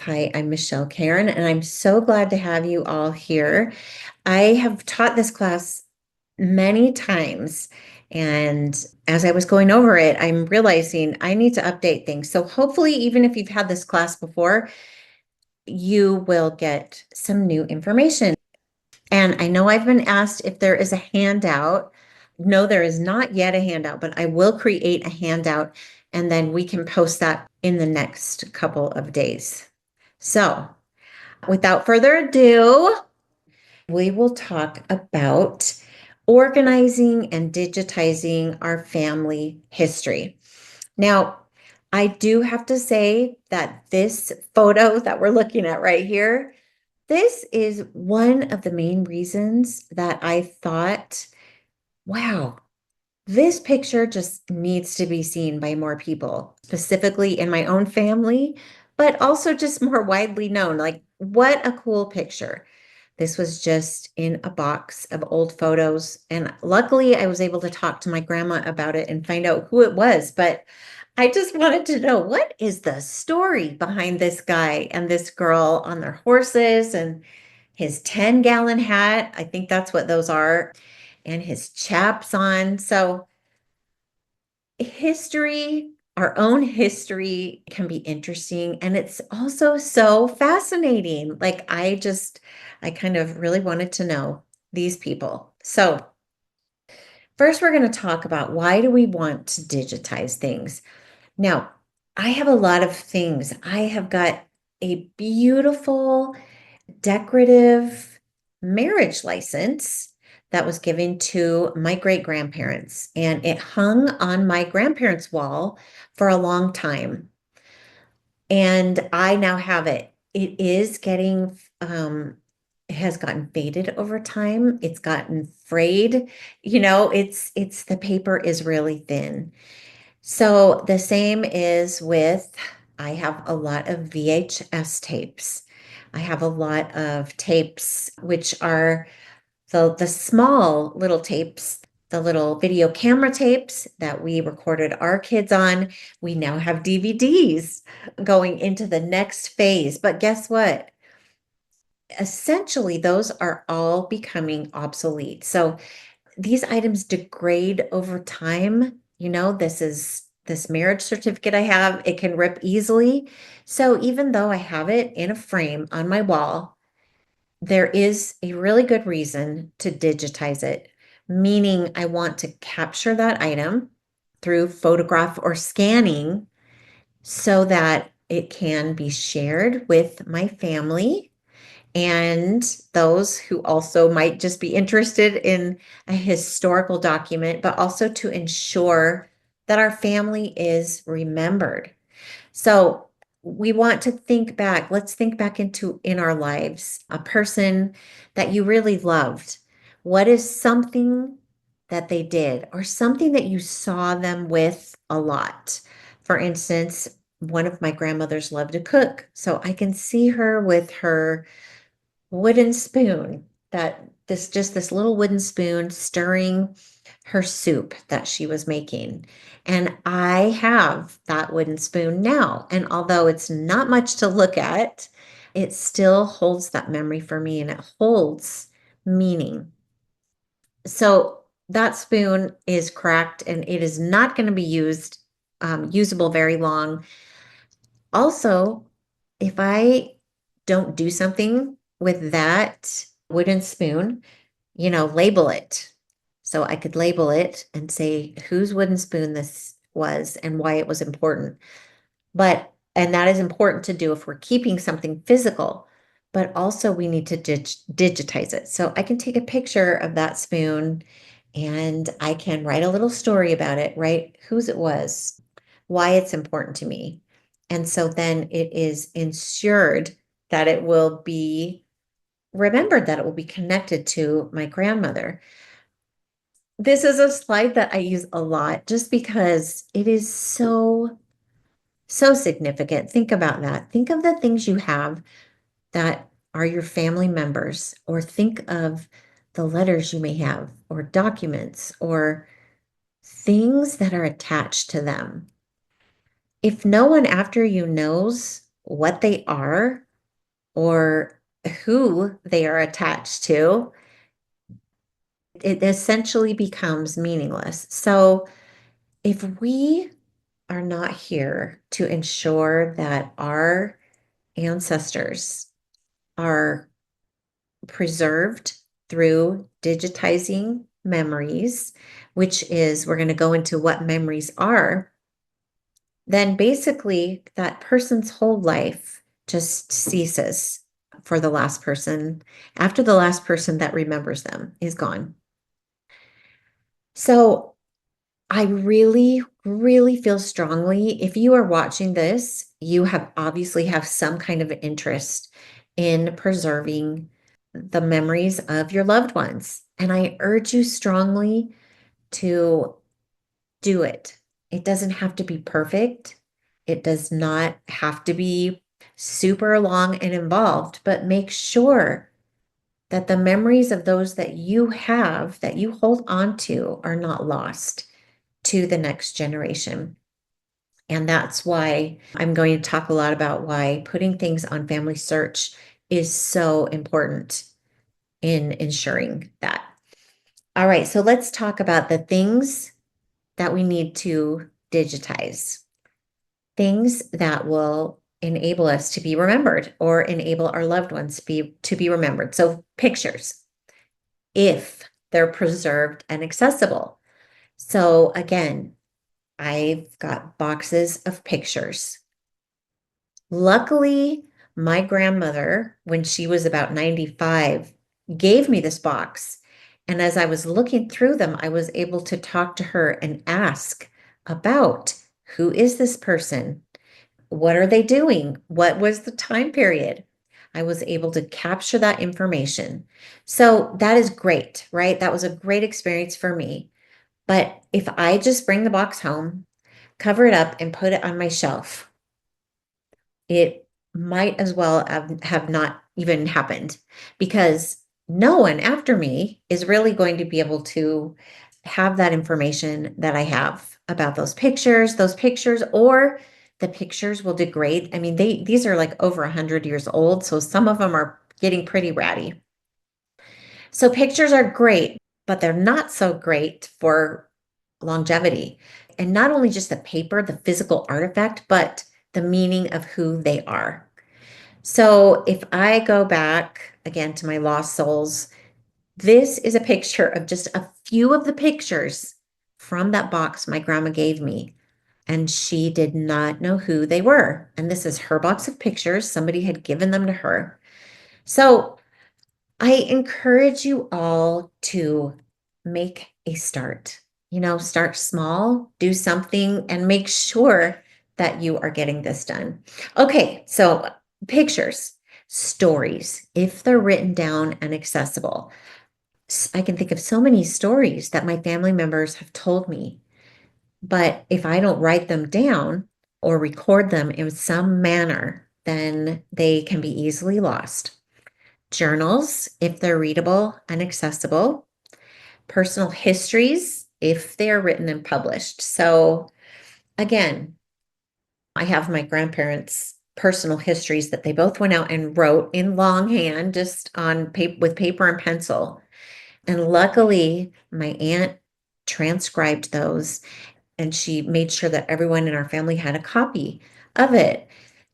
Hi, I'm Michelle Karren, and I'm so glad to have you all here. I have taught this class many times, and as I was going over it, I'm realizing I need to update things. So hopefully, even if you've had this class before, you will get some new information. And I know I've been asked if there is a handout. No, there is not yet a handout, but I will create a handout, and then we can post that in the next couple of days. So, without further ado, we will talk about organizing and digitizing our family history. Now, I do have to say that this photo that we're looking at right here, this is one of the main reasons that I thought, wow, this picture just needs to be seen by more people, specifically in my own family, but also just more widely known. Like, what a cool picture. This was just in a box of old photos. And luckily, I was able to talk to my grandma about it and find out who it was. But I just wanted to know, what is the story behind this guy and this girl on their horses and his 10-gallon hat? I think that's what those are, and his chaps on. So, history, our own history can be interesting, and it's also so fascinating. Like, I kind of really wanted to know these people. So, first we're going to talk about, why do we want to digitize things? Now, I have a lot of things. I have got a beautiful decorative marriage license that was given to my great grandparents, and it hung on my grandparents' wall for a long time. And I now have it. It is getting, it has gotten faded over time. It's gotten frayed. It's the paper is really thin. So the same is with, I have a lot of VHS tapes. I have a lot of tapes, which are the small little tapes, the little video camera tapes that we recorded our kids on. We now have DVDs going into the next phase. But guess what? Essentially, those are all becoming obsolete. So these items degrade over time. This marriage certificate I have, it can rip easily. So even though I have it in a frame on my wall, there is a really good reason to digitize it, meaning I want to capture that item through photograph or scanning so that it can be shared with my family and those who also might just be interested in a historical document, but also to ensure that our family is remembered. So we want to think back. Let's think back in our lives, a person that you really loved. What is something that they did, or something that you saw them with a lot? For instance, one of my grandmothers loved to cook, so I can see her with her wooden spoon, this little wooden spoon stirring her soup that she was making. And I have that wooden spoon now. And although it's not much to look at, it still holds that memory for me, and it holds meaning. So that spoon is cracked and it is not going to be usable very long. Also, if I don't do something with that wooden spoon, label it. So I could label it and say whose wooden spoon this was and why it was important. And that is important to do if we're keeping something physical, but also we need to digitize it. So I can take a picture of that spoon and I can write a little story about it, write whose it was, why it's important to me. And so then it is ensured that it will be remembered, that it will be connected to my grandmother. This is a slide that I use a lot just because it is so, so significant. Think about that. Think of the things you have that are your family members, or think of the letters you may have, or documents, or things that are attached to them. If no one after you knows what they are or who they are attached to, it essentially becomes meaningless. So if we are not here to ensure that our ancestors are preserved through digitizing memories, which is we're going to go into what memories are, then basically that person's whole life just ceases for the last person after the last person that remembers them is gone. So I really, really feel strongly if you are watching this, you have obviously have some kind of interest in preserving the memories of your loved ones. And I urge you strongly to do it. It doesn't have to be perfect. It does not have to be super long and involved, but make sure that the memories of those that you have, that you hold on to, are not lost to the next generation. And that's why I'm going to talk a lot about why putting things on Family Search is so important in ensuring that. All right, so let's talk about the things that we need to digitize, things that will enable us to be remembered or enable our loved ones to be remembered. So pictures, if they're preserved and accessible. So again, I've got boxes of pictures. Luckily, my grandmother, when she was about 95, gave me this box. And as I was looking through them, I was able to talk to her and ask about who is this person? What are they doing? What was the time period? I was able to capture that information. So that is great, right? That was a great experience for me. But if I just bring the box home, cover it up, and put it on my shelf, it might as well have not even happened because no one after me is really going to be able to have that information that I have about those pictures, or the pictures will degrade. I mean, these are like over 100 years old, so some of them are getting pretty ratty. So pictures are great, but they're not so great for longevity. And not only just the paper, the physical artifact, but the meaning of who they are. So if I go back again to my lost souls, this is a picture of just a few of the pictures from that box my grandma gave me. And she did not know who they were. And this is her box of pictures. Somebody had given them to her. So I encourage you all to make a start. Start small, do something, and make sure that you are getting this done. Okay, so pictures, stories, if they're written down and accessible. I can think of so many stories that my family members have told me, but if I don't write them down or record them in some manner, then they can be easily lost. Journals, if they're readable and accessible. Personal histories, if they are written and published. So again, I have my grandparents' personal histories that they both went out and wrote in longhand, just on paper with paper and pencil. And luckily, my aunt transcribed those and she made sure that everyone in our family had a copy of it.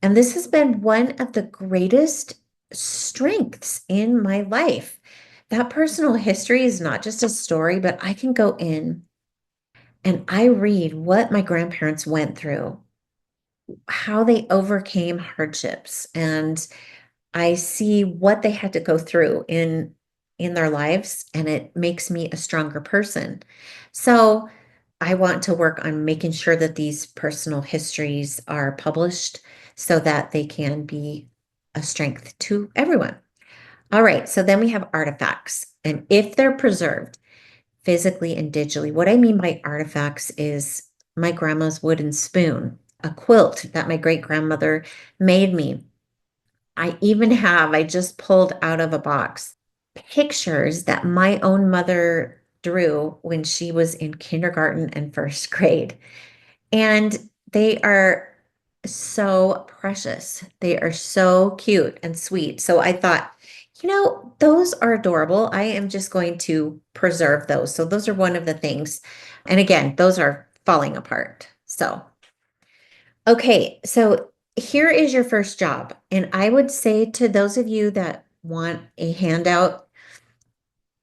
And this has been one of the greatest strengths in my life. That personal history is not just a story, but I can go in and I read what my grandparents went through, how they overcame hardships, and I see what they had to go through in their lives, and it makes me a stronger person. So I want to work on making sure that these personal histories are published so that they can be a strength to everyone. All right, so then we have artifacts, and if they're preserved physically and digitally, what I mean by artifacts is my grandma's wooden spoon, a quilt that my great grandmother made me. I just pulled out of a box pictures that my own mother drew when she was in kindergarten and first grade. And they are so precious. They are so cute and sweet. So I thought, those are adorable. I am just going to preserve those. So those are one of the things. And again, those are falling apart. So, okay. So here is your first job. And I would say to those of you that want a handout,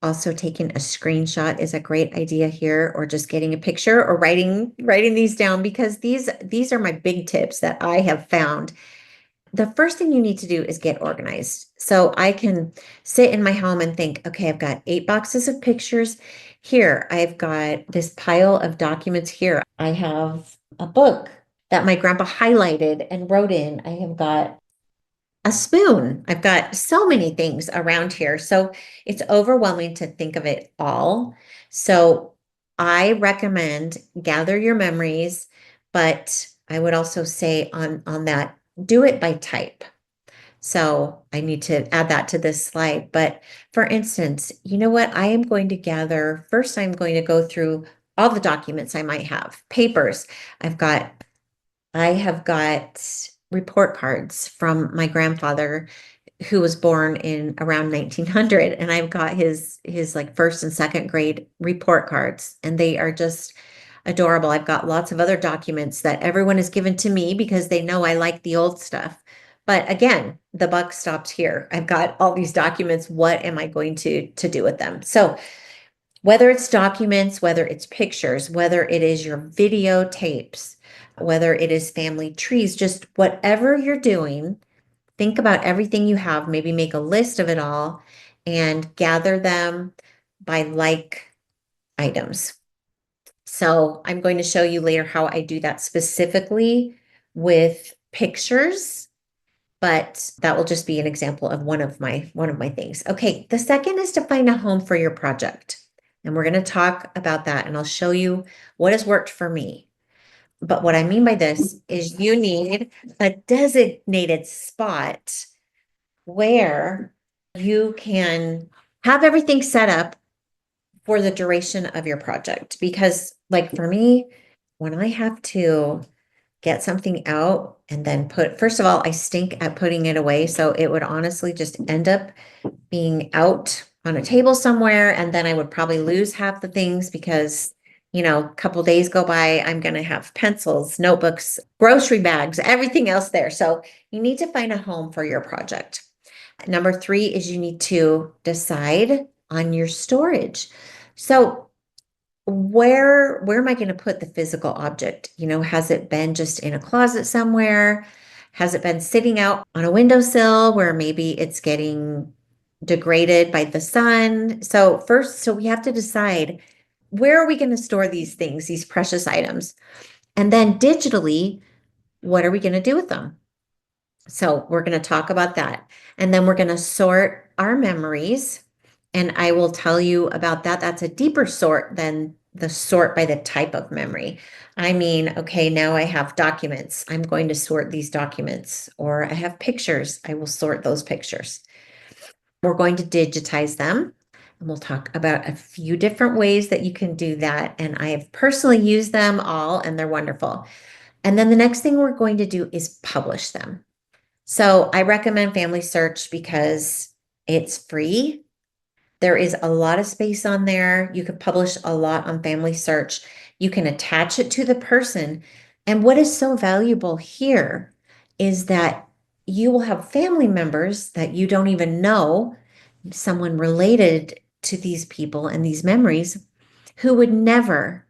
also taking a screenshot is a great idea here, or just getting a picture or writing these down, because these are my big tips that I have found. The first thing you need to do is get organized. So I can sit in my home and think, okay, I've got 8 boxes of pictures here. I've got this pile of documents here. I have a book that my grandpa highlighted and wrote in. I have got a spoon. I've got so many things around here. So it's overwhelming to think of it all. So I recommend gather your memories, but I would also say on that, do it by type. So I need to add that to this slide. But for instance, you know what? I am going to gather, first I'm going to go through all the documents I might have, papers. I've got I have got report cards from my grandfather, who was born in around 1900, and I've got his like first and second grade report cards, and they are just adorable. I've got lots of other documents that everyone has given to me because they know I like the old stuff. But again, the buck stops here. I've got all these documents. What am I going to do with them? So whether it's documents, whether it's pictures, whether it is your videotapes, whether it is family trees, just whatever you're doing, think about everything you have, maybe make a list of it all and gather them by like items. So I'm going to show you later how I do that specifically with pictures, but that will just be an example of one of my things. Okay, the second is to find a home for your project. And we're going to talk about that, and I'll show you what has worked for me. But what I mean by this is you need a designated spot where you can have everything set up for the duration of your project. Because, like for me, when I have to get something out and then first of all, I stink at putting it away. So it would honestly just end up being out on a table somewhere. And then I would probably lose half the things because, a couple days go by, I'm going to have pencils, notebooks, grocery bags, everything else there. So you need to find a home for your project. Number 3 is you need to decide on your storage. So where am I going to put the physical object? Has it been just in a closet somewhere? Has it been sitting out on a windowsill where maybe it's getting degraded by the sun? So we have to decide, where are we going to store these things, these precious items? And then digitally, what are we going to do with them? So we're going to talk about that. And then we're going to sort our memories. And I will tell you about that. That's a deeper sort than the sort by the type of memory. I mean, okay, now I have documents. I'm going to sort these documents. Or I have pictures. I will sort those pictures. We're going to digitize them. And we'll talk about a few different ways that you can do that. And I have personally used them all, and they're wonderful. And then the next thing we're going to do is publish them. So I recommend Family Search because it's free. There is a lot of space on there. You can publish a lot on Family Search. You can attach it to the person. And what is so valuable here is that you will have family members that you don't even know, someone related to these people and these memories, who would never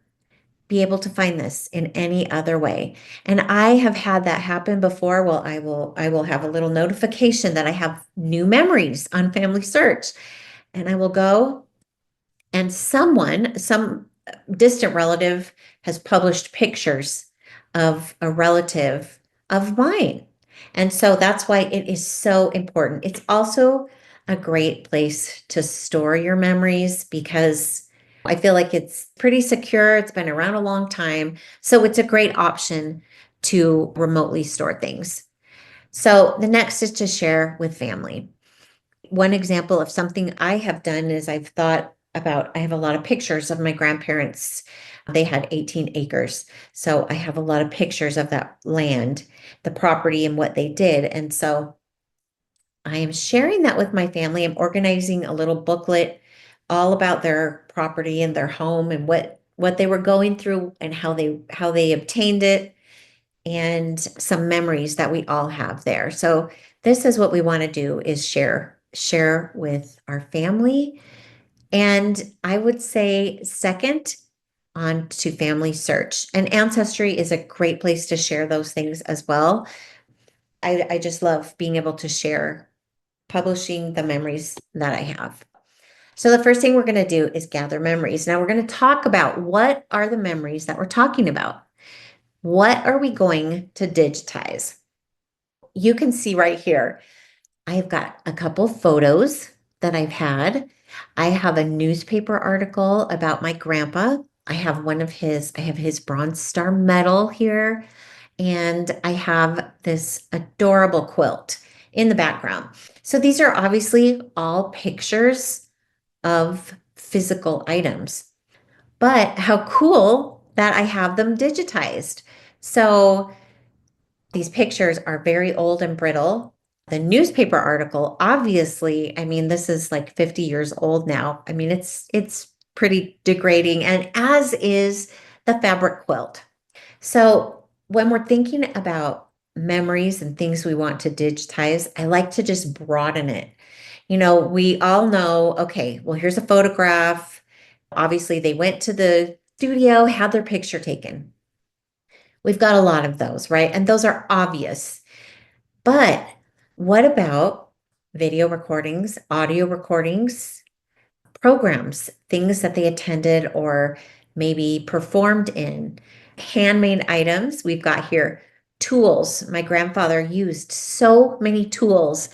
be able to find this in any other way. And I have had that happen before. Well, I will have a little notification that I have new memories on Family Search, and I will go, and some distant relative has published pictures of a relative of mine. And so that's why it is so important. It's also a great place to store your memories because I feel like it's pretty secure. It's been around a long time. So it's a great option to remotely store things. So the next is to share with family. One example of something I have done is I've thought I have a lot of pictures of my grandparents. They had 18 acres. So I have a lot of pictures of that land, the property, and what they did. And so I am sharing that with my family. I'm organizing a little booklet all about their property and their home and what they were going through and how they obtained it and some memories that we all have there. So this is what we want to do is share with our family. And I would say second on to family search. And Ancestry is a great place to share those things as well. I just love being able to share publishing the memories that I have. So the first thing we're going to do is gather memories. Now we're going to talk about what are the memories that we're talking about. What are we going to digitize? You can see right here, I've got a couple photos that I've had. I have a newspaper article about my grandpa. I have his Bronze Star medal here, and I have this adorable quilt in the background. So these are obviously all pictures of physical items, but how cool that I have them digitized. So these pictures are very old and brittle. The newspaper article, obviously, I mean, this is like 50 years old now. I mean, it's pretty degrading, and as is the fabric quilt. So when we're thinking about memories and things we want to digitize, I like to just broaden it. We all know, okay, well, here's a photograph. Obviously, they went to the studio, had their picture taken. We've got a lot of those, right? And those are obvious. But what about video recordings, audio recordings, programs, things that they attended or maybe performed in? Handmade items, we've got here tools. My grandfather used so many tools,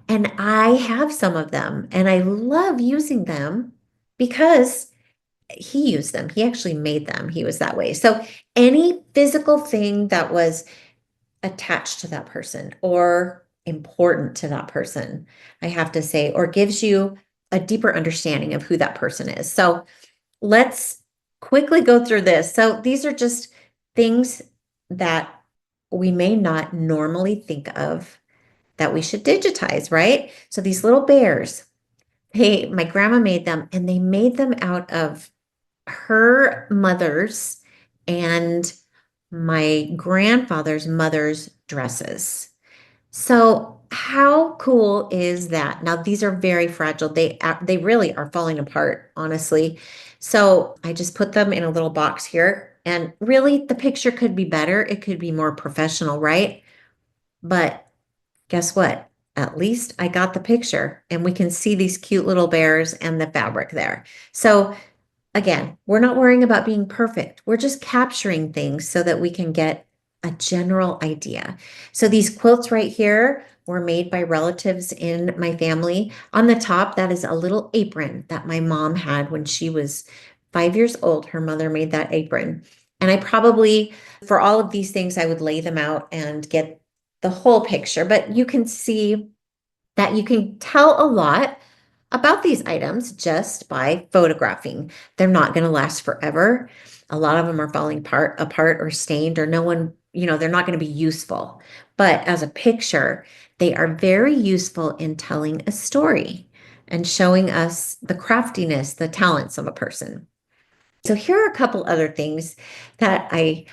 and I have some of them, and I love using them because he used them. He actually made them. He was that way. So any physical thing that was attached to that person or important to that person, I have to say, or gives you a deeper understanding of who that person is. So let's quickly go through this. So these are just things that we may not normally think of that we should digitize, right? So these little bears, hey, my grandma made them, and they made them out of her mother's and my grandfather's mother's dresses. So how cool is that? Now these are very fragile. They really are falling apart, honestly. So I just put them in a little box here. And really, the picture could be better. It could be more professional, right? But guess what? At least I got the picture, and we can see these cute little bears and the fabric there. So again, we're not worrying about being perfect. We're just capturing things so that we can get a general idea. So these quilts right here were made by relatives in my family. On the top, that is a little apron that my mom had when she was 5 years old. Her mother made that apron. And I probably, for all of these things, I would lay them out and get the whole picture. But you can see that you can tell a lot about these items just by photographing. They're not going to last forever. A lot of them are falling apart or stained, or no one, they're not going to be useful. But as a picture, they are very useful in telling a story and showing us the craftiness, the talents of a person. So here are a couple other things that I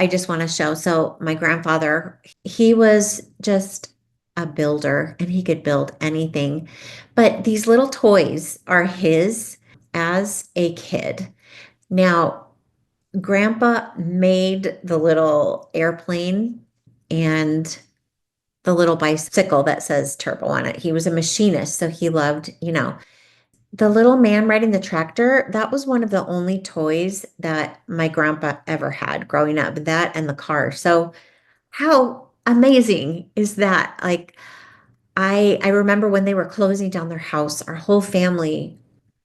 just want to show. So my grandfather, he was just a builder, and he could build anything. But these little toys are his as a kid. Now, Grandpa made the little airplane and the little bicycle that says turbo on it. He was a machinist, so he loved, the little man riding the tractor. That was one of the only toys that my grandpa ever had growing up, that and the car. So how amazing is that? Like, I remember when they were closing down their house, our whole family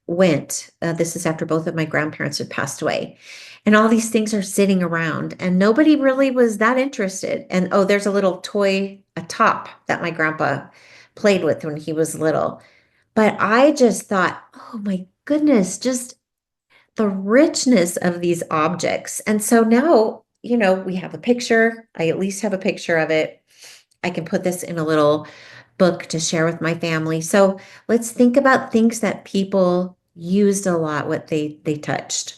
went. This is after both of my grandparents had passed away. And all these things are sitting around, and nobody really was that interested. And oh, there's a little toy, a top that my grandpa played with when he was little. But I just thought, oh my goodness, just the richness of these objects. And so now, we have a picture. I at least have a picture of it. I can put this in a little book to share with my family. So let's think about things that people used a lot, what they touched.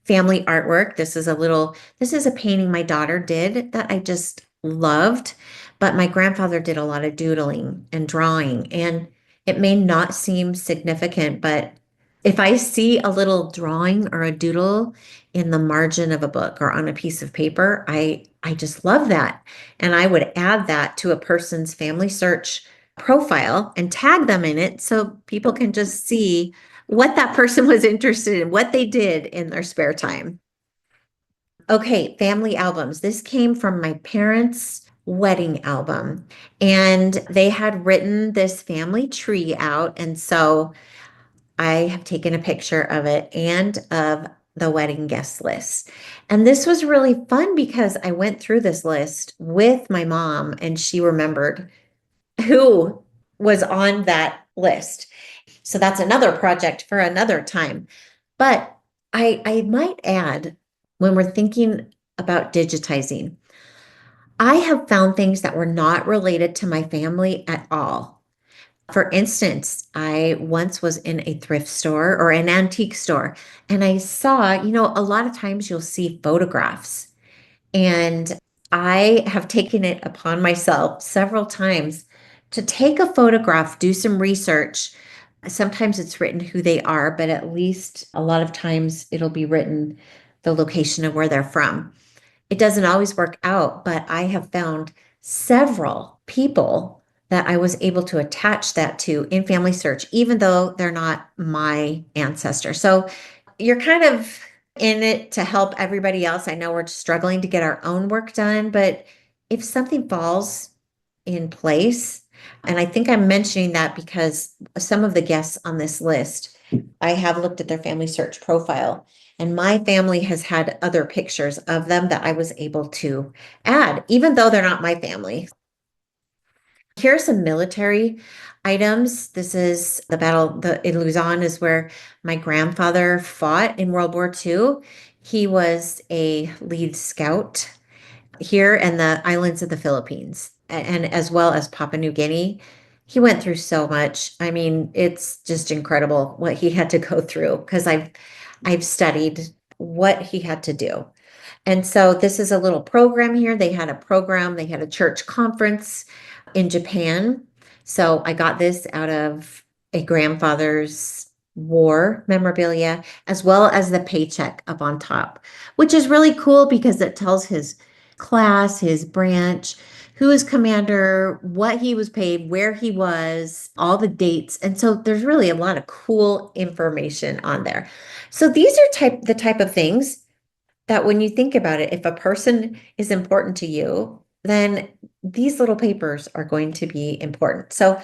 Family artwork. This is a painting my daughter did that I just loved, but my grandfather did a lot of doodling and drawing, and it may not seem significant, but if I see a little drawing or a doodle in the margin of a book or on a piece of paper, I just love that. And I would add that to a person's family search profile and tag them in it so people can just see what that person was interested in, what they did in their spare time. Okay, family albums. This came from my parents' wedding album, and they had written this family tree out. And so I have taken a picture of it and of the wedding guest list. And this was really fun because I went through this list with my mom, and she remembered who was on that list. So that's another project for another time. But I might add, when we're thinking about digitizing, I have found things that were not related to my family at all. For instance, I once was in a thrift store or an antique store, and I saw, a lot of times you'll see photographs. And I have taken it upon myself several times to take a photograph, do some research. Sometimes it's written who they are, but at least a lot of times it'll be written the location of where they're from. It doesn't always work out, but I have found several people that I was able to attach that to in Family Search, even though they're not my ancestor. So you're kind of in it to help everybody else. I know we're struggling to get our own work done, but if something falls in place, and I think I'm mentioning that because some of the guests on this list, I have looked at their Family Search profile, and my family has had other pictures of them that I was able to add, even though they're not my family. Here are some military items. This is in Luzon is where my grandfather fought in World War II. He was a lead scout here in the islands of the Philippines and as well as Papua New Guinea. He went through so much. I mean, it's just incredible what he had to go through because I've studied what he had to do. And so this is a little program here. They had a church conference in Japan. So I got this out of a grandfather's war memorabilia, as well as the paycheck up on top, which is really cool because it tells his class, his branch, who is commander, what he was paid, where he was, all the dates. And so there's really a lot of cool information on there. So these are the type of things that when you think about it, if a person is important to you, then these little papers are going to be important. So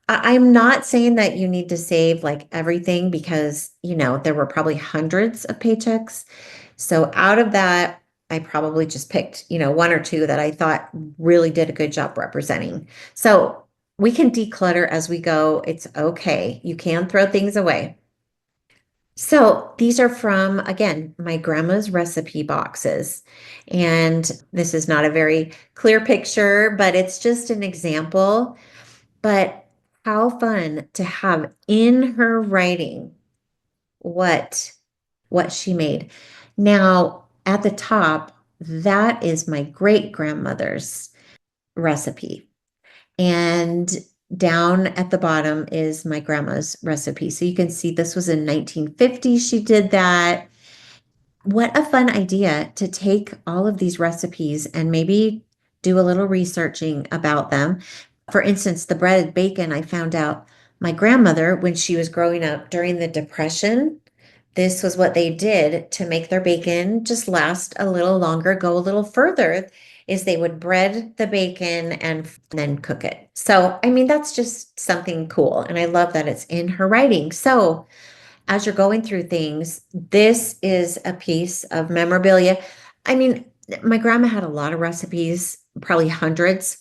I'm not saying that you need to save like everything because, there were probably hundreds of paychecks. So out of that, I probably just picked, one or two that I thought really did a good job representing. So we can declutter as we go. It's okay. You can throw things away. So these are from, again, my grandma's recipe boxes. And this is not a very clear picture, but it's just an example. But how fun to have in her writing what what she made. Now, at the top, that is my great grandmother's recipe. And down at the bottom is my grandma's recipe. So you can see this was in 1950. She did that. What a fun idea to take all of these recipes and maybe do a little researching about them. For instance, the breaded bacon, I found out my grandmother, when she was growing up during the Depression, this was what they did to make their bacon just last a little longer, go a little further, is they would bread the bacon and then cook it. So, I mean, that's just something cool. And I love that it's in her writing. So, as you're going through things, this is a piece of memorabilia. I mean, my grandma had a lot of recipes, probably hundreds.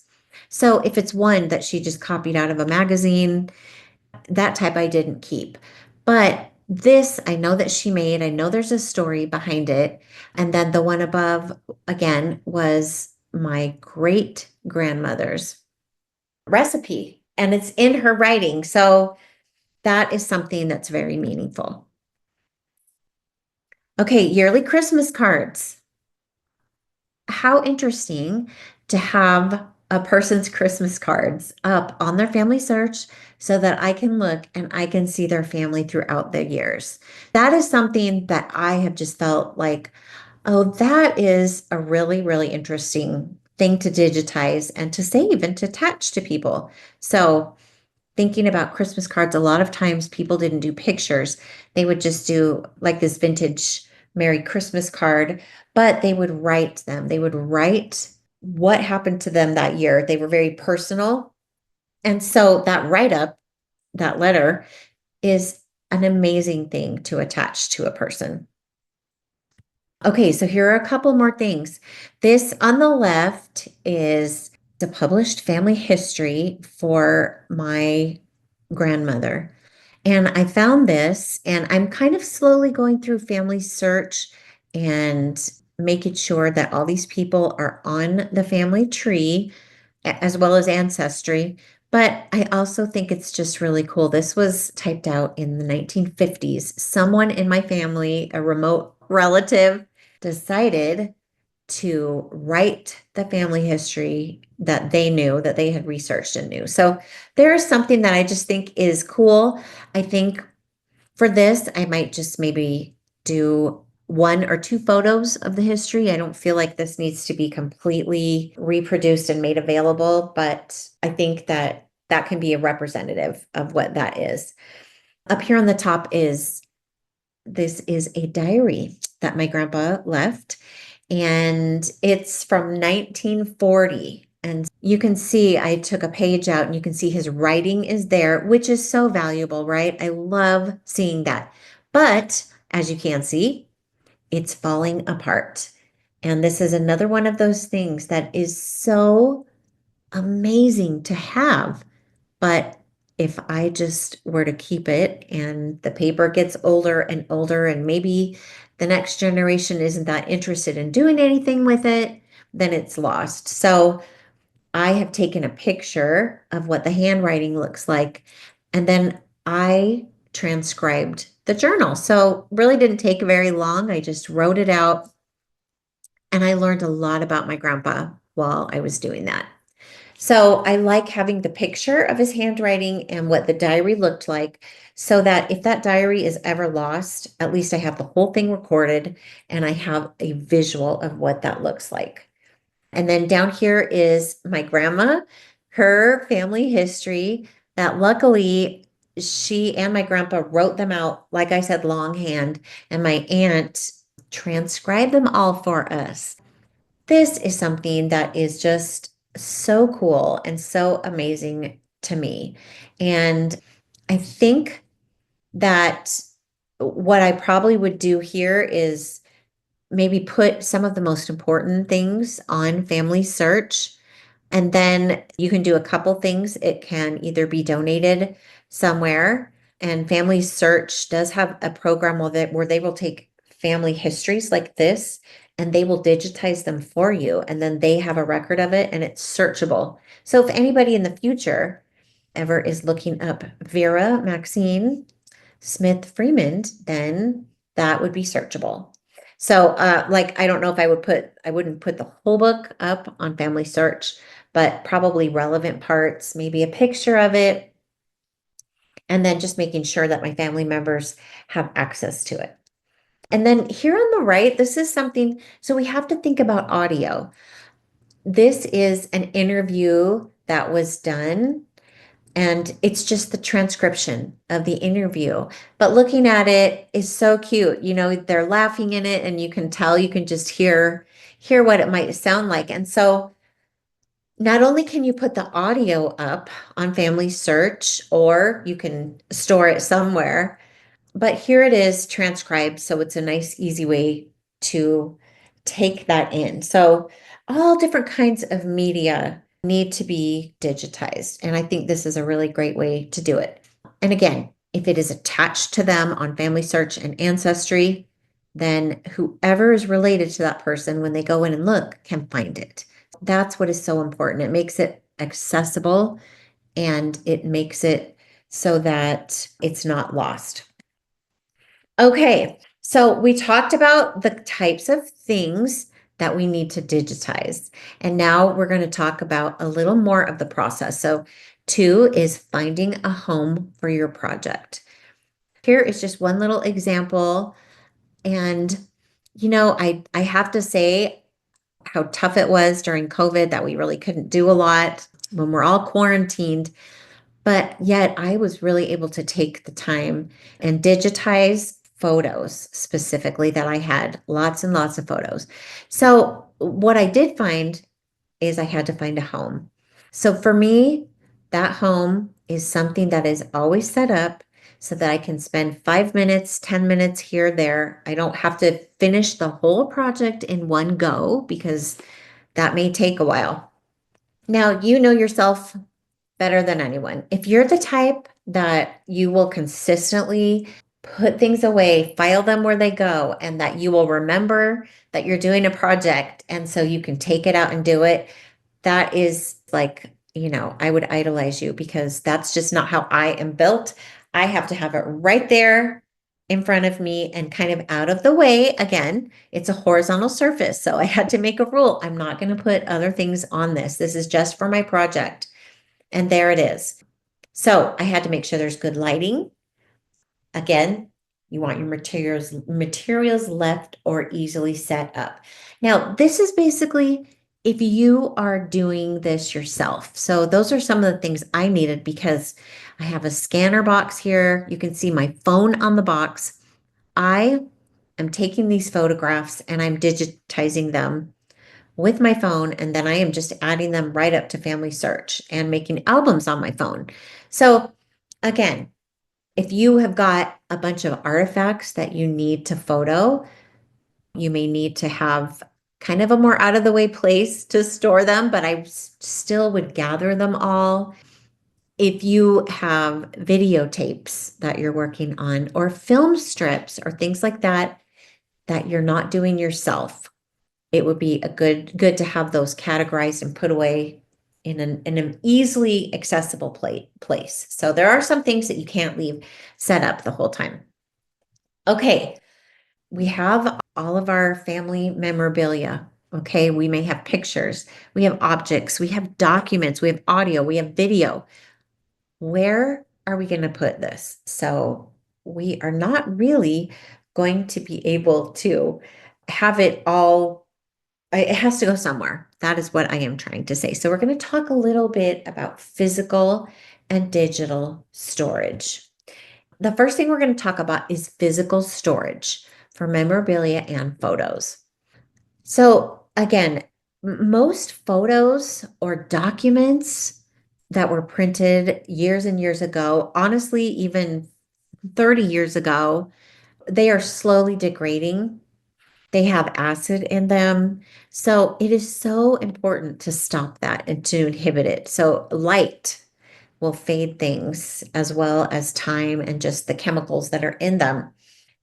So if it's one that she just copied out of a magazine, that type I didn't keep. But this, I know that she made, I know there's a story behind it. And then the one above, again, was my great grandmother's recipe, and it's in her writing. So that is something that's very meaningful. Okay, yearly Christmas cards. How interesting to have a person's Christmas cards up on their family search so that I can look and I can see their family throughout the years. That is something that I have just felt like, oh, that is a really, really interesting thing to digitize and to save and to attach to people. So, thinking about Christmas cards, a lot of times people didn't do pictures. They would just do like this vintage Merry Christmas card, but they would write them. They would write what happened to them that year. They were very personal. And so that write up, that letter, is an amazing thing to attach to a person. Okay, so here are a couple more things. This on the left is the published family history for my grandmother. And I found this, and I'm kind of slowly going through family search and making sure that all these people are on the family tree as well as ancestry. But I also think it's just really cool. This was typed out in the 1950s. Someone in my family, a remote relative, decided to write the family history that they knew, that they had researched and knew. So there's something that I just think is cool. I think for this, I might just maybe do one or two photos of the history. I don't feel like this needs to be completely reproduced and made available, but I think that that can be a representative of what that is. Up here on the top is this is a diary that my grandpa left, and it's from 1940. And you can see I took a page out and you can see his writing is there, which is so valuable, right? I love seeing that. But as you can see, it's falling apart. And this is another one of those things that is so amazing to have. But if I just were to keep it and the paper gets older and older, and maybe the next generation isn't that interested in doing anything with it, then it's lost. So I have taken a picture of what the handwriting looks like, and then I transcribed the journal. So really didn't take very long. I just wrote it out, and I learned a lot about my grandpa while I was doing that. So I like having the picture of his handwriting and what the diary looked like, so that if that diary is ever lost, at least I have the whole thing recorded and I have a visual of what that looks like. And then down here is my grandma, her family history that luckily she and my grandpa wrote them out, like I said, longhand, and my aunt transcribed them all for us. This is something that is just so cool and so amazing to me. And I think that what I probably would do here is maybe put some of the most important things on Family Search, and then you can do a couple things. It can either be donated somewhere, and Family Search does have a program where they will take family histories like this and they will digitize them for you. And then they have a record of it and it's searchable. So if anybody in the future ever is looking up Vera Maxine Smith Freeman, then that would be searchable. So, like, I don't know if I wouldn't put the whole book up on Family Search, but probably relevant parts, maybe a picture of it, and then just making sure that my family members have access to it. And then here on the right, this is something, so we have to think about audio. This is an interview that was done, and it's just the transcription of the interview. But looking at it is so cute. You know, they're laughing in it and you can tell, you can just hear what it might sound like. And so not only can you put the audio up on Family Search, or you can store it somewhere, but here it is transcribed. So it's a nice, easy way to take that in. So all different kinds of media need to be digitized. And I think this is a really great way to do it. And again, If it is attached to them on Family Search and Ancestry, then whoever is related to that person, when they go in and look, can find it. That's what is so important. It makes it accessible and it makes it so that it's not lost. Okay, so we talked about the types of things that we need to digitize. And now we're going to talk about a little more of the process. So, two is finding a home for your project. Here is just one little example. And, I have to say how tough it was during COVID that we really couldn't do a lot when we're all quarantined. But yet I was really able to take the time and digitize photos specifically that I had lots and lots of photos. So what I did find is I had to find a home. So for me, that home is something that is always set up so that I can spend 5 minutes, 10 minutes here, there. I don't have to finish the whole project in one go because that may take a while. Now, you know yourself better than anyone. If you're the type that you will consistently put things away, file them where they go, and that you will remember that you're doing a project and so you can take it out and do it, that is like, I would idolize you because that's just not how I am built. I have to have it right there in front of me and kind of out of the way. Again, it's a horizontal surface. So I had to make a rule. I'm not going to put other things on this. This is just for my project. And there it is. So I had to make sure there's good lighting. Again, you want your materials left or easily set up. Now, this is basically if you are doing this yourself. So those are some of the things I needed because I have a scanner box here. You can see my phone on the box. I am taking these photographs and I'm digitizing them with my phone, and then I am just adding them right up to Family Search and making albums on my phone. So again, if you have got a bunch of artifacts that you need to photo, you may need to have kind of a more out of the way place to store them, but I still would gather them all. If you have videotapes that you're working on or film strips or things like that that you're not doing yourself, it would be a good to have those categorized and put away in an easily accessible place. So there are some things that you can't leave set up the whole time. Okay, we have all of our family memorabilia. Okay, we may have pictures, we have objects, we have documents, we have audio, we have video. Where are we going to put this? So we are not really going to be able to have it all. It has to go somewhere. That is what I am trying to say. So we're going to talk a little bit about physical and digital storage. The first thing we're going to talk about is physical storage for memorabilia and photos. So again, most photos or documents that were printed years and years ago, honestly, even 30 years ago, they are slowly degrading. They have acid in them. So it is so important to stop that and to inhibit it. So light will fade things as well as time and just the chemicals that are in them.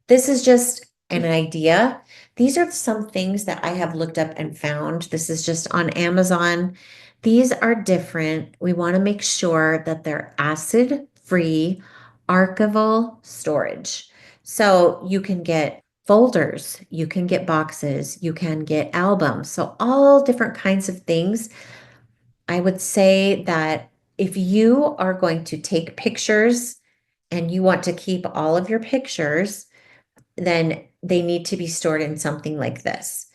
This is just an idea. These are some things that I have looked up and found. This is just on Amazon. These are different. We want to make sure that they're acid-free archival storage. So you can get folders, you can get boxes, you can get albums. So all different kinds of things. I would say that if you are going to take pictures and you want to keep all of your pictures, then they need to be stored in something like this.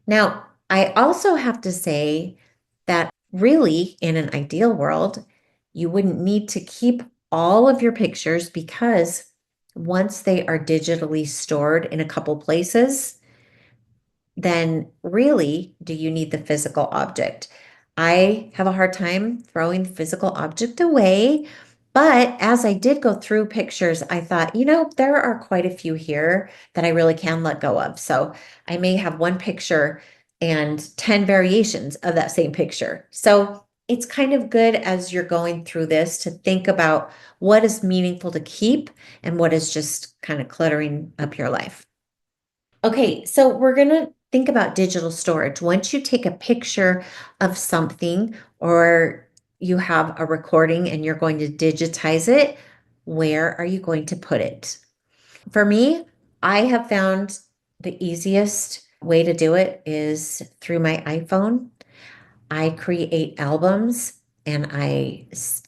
Now, I also have to say that really, in an ideal world, you wouldn't need to keep all of your pictures because once they are digitally stored in a couple places, then really do you need the physical object? I have a hard time throwing the physical object away. But as I did go through pictures, I thought, there are quite a few here that I really can let go of. So I may have one picture and 10 variations of that same picture. So it's kind of good as you're going through this to think about what is meaningful to keep and what is just kind of cluttering up your life. Okay, so we're going to think about digital storage. Once you take a picture of something or you have a recording and you're going to digitize it, where are you going to put it? For me, I have found the easiest way to do it is through my iPhone. I create albums and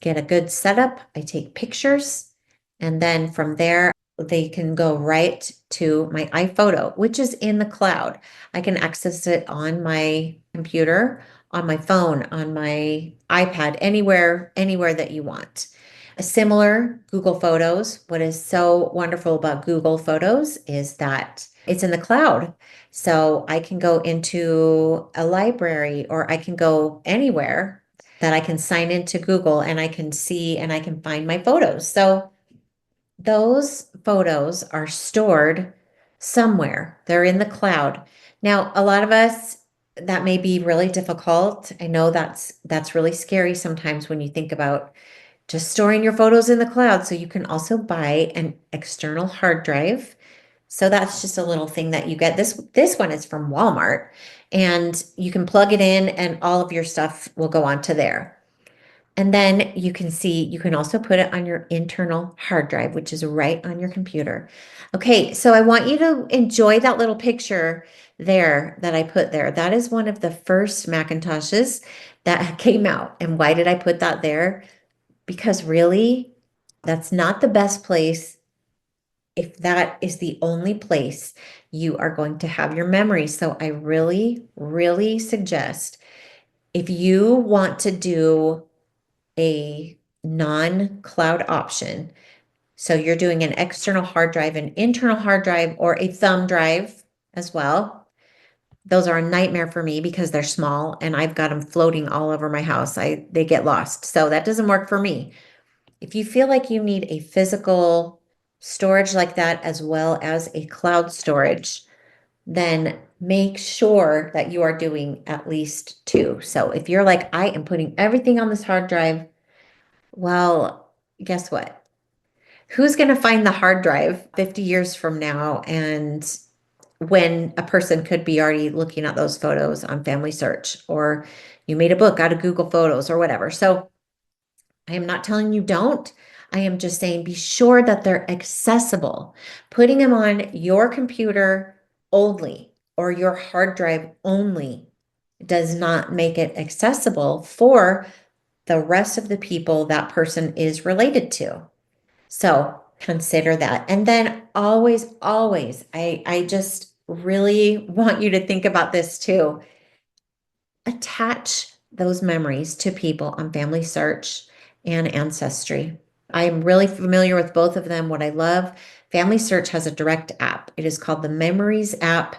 get a good setup. I take pictures, and then from there, they can go right to my iPhoto, which is in the cloud. I can access it on my computer, on my phone, on my iPad, anywhere that you want. A similar Google Photos. What is so wonderful about Google Photos is that it's in the cloud. So I can go into a library or I can go anywhere that I can sign into Google and I can see and I can find my photos. So those photos are stored somewhere. They're in the cloud. Now, a lot of us, that may be really difficult. I know that's really scary sometimes when you think about just storing your photos in the cloud. So you can also buy an external hard drive. So that's just a little thing that you get. This one is from Walmart and you can plug it in and all of your stuff will go onto there. And then you can see, you can also put it on your internal hard drive, which is right on your computer. Okay, so I want you to enjoy that little picture there that I put there. That is one of the first Macintoshes that came out. And why did I put that there? Because really, that's not the best place if that is the only place you are going to have your memories. So I really, really suggest if you want to do a non-cloud option, so you're doing an external hard drive, an internal hard drive, or a thumb drive as well. Those are a nightmare for me because they're small and I've got them floating all over my house. They get lost. So that doesn't work for me. If you feel like you need a physical storage like that, as well as a cloud storage, then make sure that you are doing at least two. So if you're like, I am putting everything on this hard drive, well, guess what? Who's going to find the hard drive 50 years from now? And when a person could be already looking at those photos on Family Search, or you made a book out of Google Photos or whatever. So I am not telling you don't. I am just saying be sure that they're accessible. Putting them on your computer only or your hard drive only does not make it accessible for the rest of the people that person is related to. So consider that. And then always, always, I just really want you to think about this too. Attach those memories to people on Family Search and Ancestry. I'm really familiar with both of them. What I love, Family Search has a direct app. It is called the Memories app.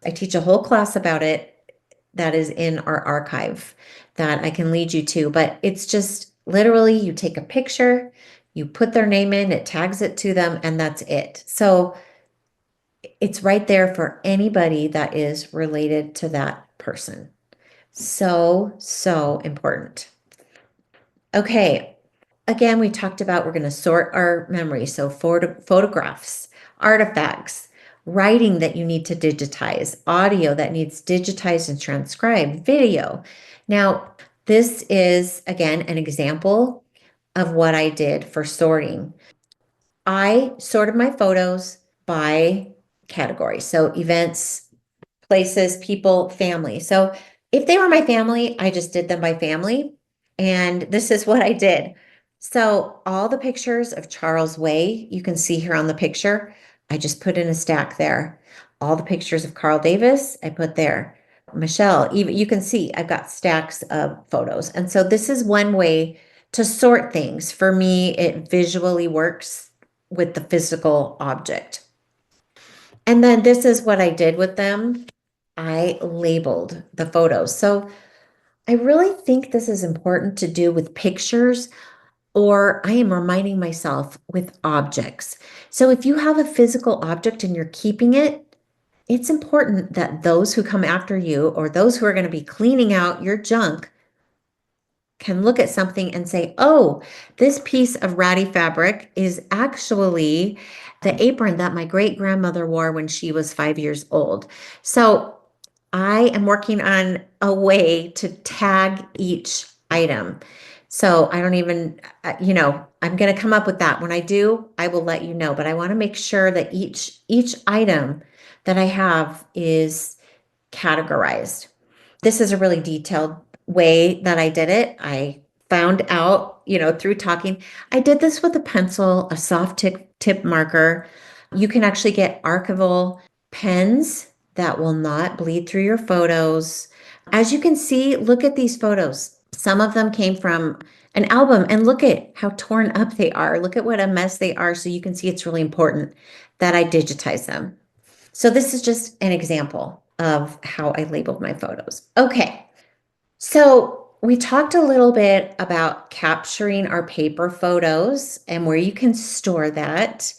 I teach a whole class about it that is in our archive that I can lead you to, but it's just literally you take a picture, you put their name in, it tags it to them, and that's it. So it's right there for anybody that is related to that person. So, so important. Okay. Again, we talked about we're going to sort our memory. So photographs, artifacts, writing that you need to digitize, audio that needs digitized and transcribed, video. Now, this is, again, an example of what I did for sorting. I sorted my photos by category. So events, places, people, family. So if they were my family, I just did them by family. And this is what I did. So all the pictures of Charles Way, you can see here on the picture, I just put in a stack there. All the pictures of Carl Davis, I put there. Michelle, even you can see I've got stacks of photos. And so this is one way to sort things. For me, it visually works with the physical object. And then this is what I did with them. I labeled the photos. So I really think this is important to do with pictures, or I am reminding myself with objects. So if you have a physical object and you're keeping it, it's important that those who come after you or those who are going to be cleaning out your junk can look at something and say, oh, this piece of ratty fabric is actually the apron that my great grandmother wore when she was 5 years old. So I am working on a way to tag each item. So I don't even, I'm going to come up with that. When I do, I will let you know, but I want to make sure that each item that I have is categorized. This is a really detailed way that I did it. I found out, through talking. I did this with a pencil, a soft tip marker. You can actually get archival pens that will not bleed through your photos. As you can see, look at these photos. Some of them came from an album, and look at how torn up they are. Look at what a mess they are. So you can see it's really important that I digitize them. So this is just an example of how I labeled my photos. Okay, so we talked a little bit about capturing our paper photos and where you can store that.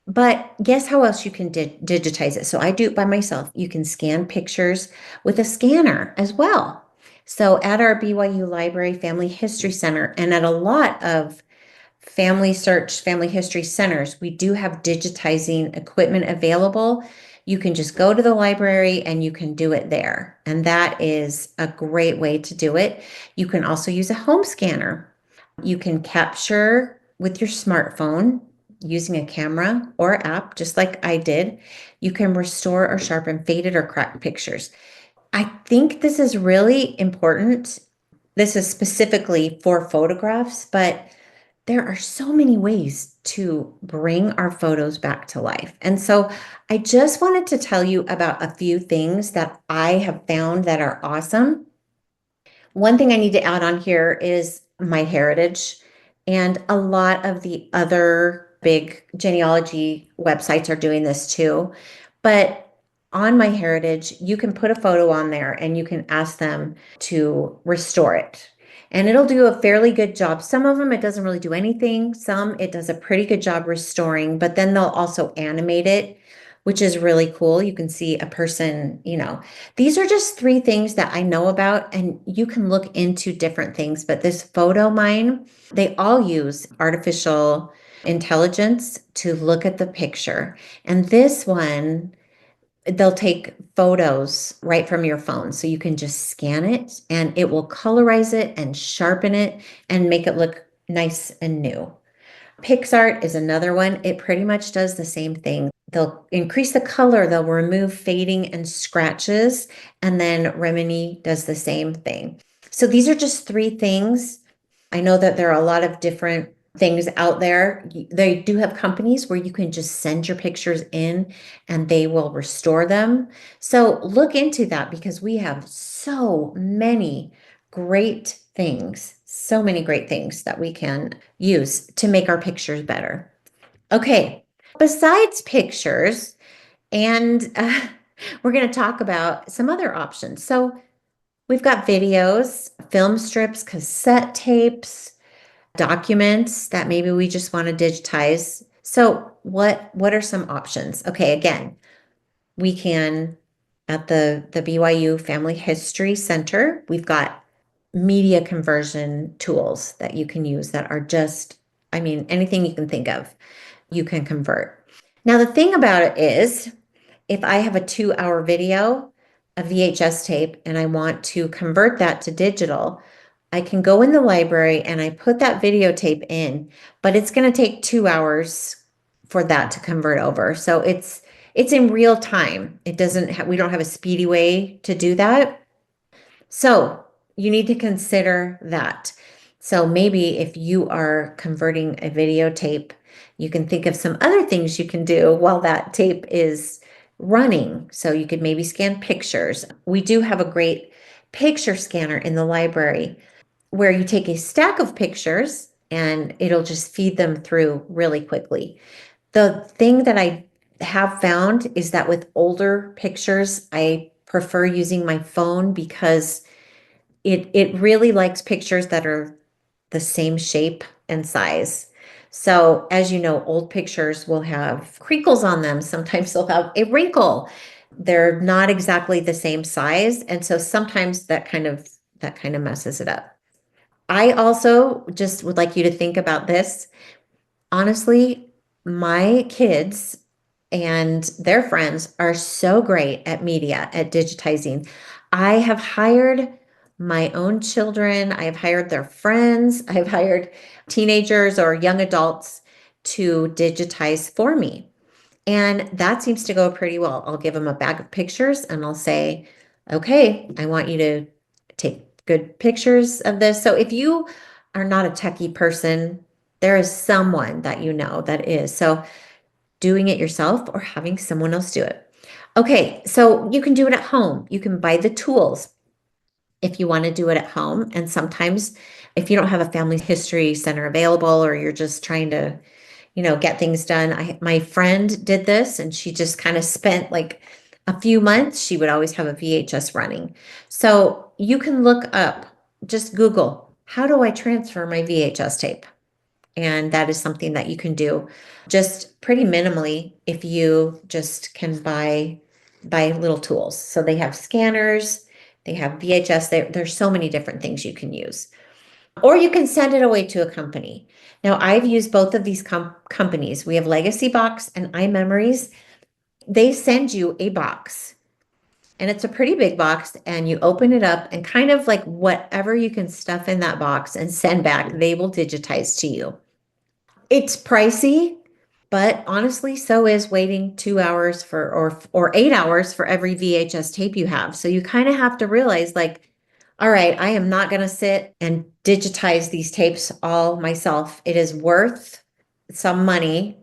But guess how else you can digitize it? So I do it by myself. You can scan pictures with a scanner as well. So at our BYU Library Family History Center and at a lot of family history centers, we do have digitizing equipment available. You can just go to the library and you can do it there. And that is a great way to do it. You can also use a home scanner. You can capture with your smartphone using a camera or app, just like I did. You can restore or sharpen faded or cracked pictures. I think this is really important. This is specifically for photographs, but there are so many ways to bring our photos back to life. And so I just wanted to tell you about a few things that I have found that are awesome. One thing I need to add on here is my heritage, and a lot of the other big genealogy websites are doing this too. But on my heritage, you can put a photo on there and you can ask them to restore it. And it'll do a fairly good job. Some of them, it doesn't really do anything. Some, it does a pretty good job restoring, but then they'll also animate it, which is really cool. You can see a person, these are just three things that I know about, and you can look into different things. But this photo mine, they all use artificial intelligence to look at the picture. And this one, they'll take photos right from your phone. So you can just scan it and it will colorize it and sharpen it and make it look nice and new. PixArt is another one. It pretty much does the same thing. They'll increase the color, they'll remove fading and scratches, and then Remini does the same thing. So these are just three things. I know that there are a lot of different things out there. They do have companies where you can just send your pictures in and they will restore them. So look into that because we have so many great things that we can use to make our pictures better. Okay, besides pictures, and we're going to talk about some other options. So we've got videos, film strips, cassette tapes, documents that maybe we just want to digitize. So what are some options? Okay, again, we can at the BYU Family History Center, we've got media conversion tools that you can use that are just, anything you can think of, you can convert. Now, the thing about it is, if I have a 2-hour video, a VHS tape, and I want to convert that to digital, I can go in the library and I put that videotape in, but it's going to take 2 hours for that to convert over. So it's in real time. It doesn't we don't have a speedy way to do that. So you need to consider that. So maybe if you are converting a videotape, you can think of some other things you can do while that tape is running. So you could maybe scan pictures. We do have a great picture scanner in the library where you take a stack of pictures and it'll just feed them through really quickly. The thing that I have found is that with older pictures, I prefer using my phone because it really likes pictures that are the same shape and size. So as you know, old pictures will have crinkles on them. Sometimes they'll have a wrinkle. They're not exactly the same size. And so sometimes that kind of messes it up. I also just would like you to think about this. Honestly, my kids and their friends are so great at media, at digitizing. I have hired my own children, I have hired their friends, I've hired teenagers or young adults to digitize for me. And that seems to go pretty well. I'll give them a bag of pictures and I'll say, okay, I want you to take good pictures of this. So if you are not a techie person, there is someone that you know that is. So doing it yourself or having someone else do it. Okay, so you can do it at home. You can buy the tools if you want to do it at home. And sometimes if you don't have a family history center available or you're just trying to get things done. My friend did this and she just kind of spent like a few months. She would always have a VHS running. So you can look up, just Google, how do I transfer my VHS tape? And that is something that you can do just pretty minimally if you just can buy little tools. So they have scanners, they have VHS, there's so many different things you can use. Or you can send it away to a company. Now, I've used both of these companies. We have Legacy Box and iMemories. They send you a box, and it's a pretty big box, and you open it up, and kind of like whatever you can stuff in that box and send back, they will digitize to you. It's pricey, but honestly, so is waiting 2 hours for or 8 hours for every VHS tape you have. So you kind of have to realize, like, all right, I am not going to sit and digitize these tapes all myself. It is worth some money.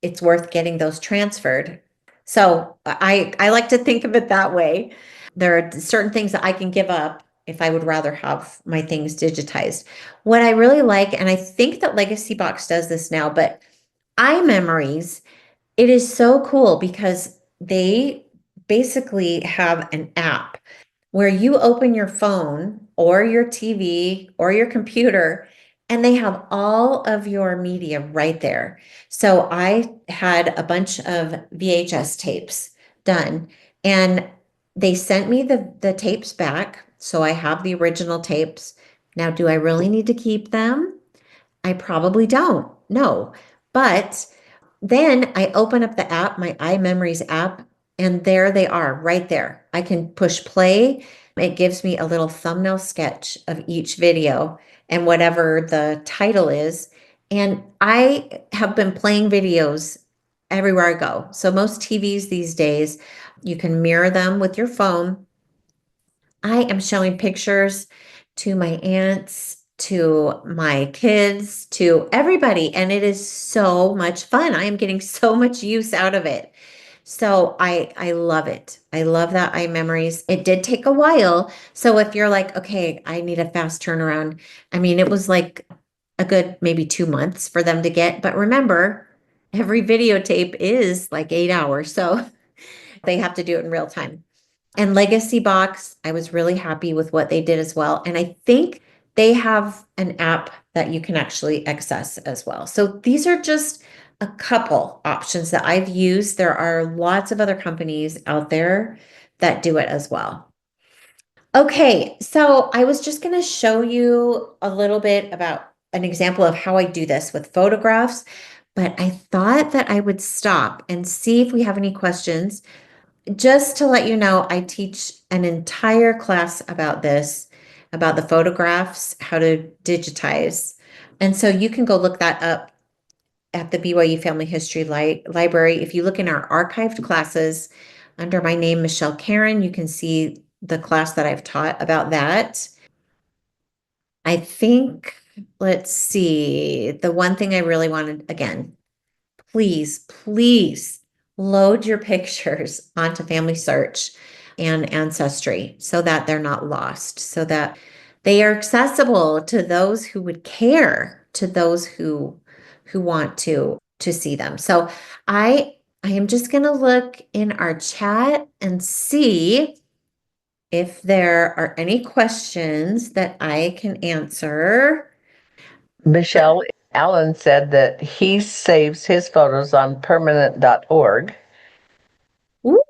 It's worth getting those transferred. So I like to think of it that way. There are certain things that I can give up if I would rather have my things digitized. What I really like, and I think that Legacy Box does this now, but iMemories, it is so cool because they basically have an app where you open your phone or your TV or your computer and they have all of your media right there. So I had a bunch of VHS tapes done and they sent me the tapes back. So I have the original tapes. Now, do I really need to keep them? I probably don't. No. But then I open up the app, my iMemories app, and there they are right there. I can push play. It gives me a little thumbnail sketch of each video and whatever the title is. And I have been playing videos everywhere I go. So most TVs these days, you can mirror them with your phone. I am showing pictures to my aunts, to my kids, to everybody, and it is so much fun. I am getting so much use out of it. So I love it. I love that iMemories. It did take a while. So if you're like, okay, I need a fast turnaround. I mean, it was like a good maybe 2 months for them to get. But remember, every videotape is like 8 hours. So they have to do it in real time. And Legacy Box, I was really happy with what they did as well. And I think they have an app that you can actually access as well. So these are just a couple options that I've used. There are lots of other companies out there that do it as well. Okay, so I was just going to show you a little bit about an example of how I do this with photographs, but I thought that I would stop and see if we have any questions. Just to let you know, I teach an entire class about this, about the photographs, how to digitize. And so you can go look that up at the BYU Family History Library. If you look in our archived classes under my name, Michelle Karren, you can see the class that I've taught about that. I think, let's see, the one thing I really wanted, again, please load your pictures onto Family Search and Ancestry so that they're not lost, so that they are accessible to those who would care, to those who want to see them. So I am just going to look in our chat and see if there are any questions that I can answer. Michelle, Allen said that he saves his photos on permanent.org Ooh,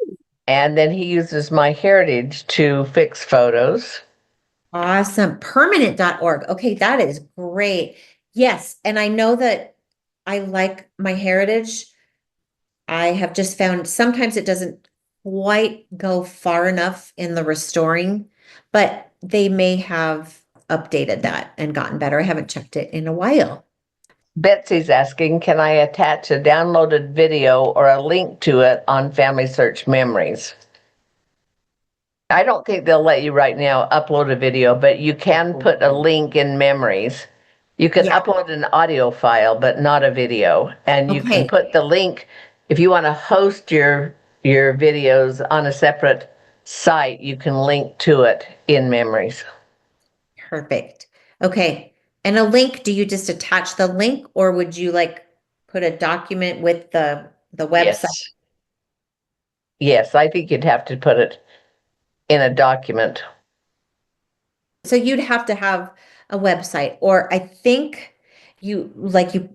and then he uses MyHeritage to fix photos. Awesome. Permanent.org. Okay, that is great. Yes, and I know that I like my heritage. I have just found sometimes it doesn't quite go far enough in the restoring, but they may have updated that and gotten better. I haven't checked it in a while. Betsy's asking, can I attach a downloaded video or a link to it on Family Search Memories? I don't think they'll let you right now upload a video, but you can put a link in Memories. You can Yeah. upload an audio file, but not a video. And you can Okay. put the link, if you want to host your videos on a separate site, you can link to it in Memories. Perfect. Okay. And a link, do you just attach the link or would you like put a document with the website? Yes. Yes, I think you'd have to put it in a document. So you'd have to have a website, or I think you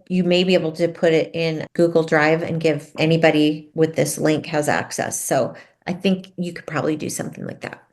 may be able to put it in Google Drive and give anybody with this link has access. So I think you could probably do something like that.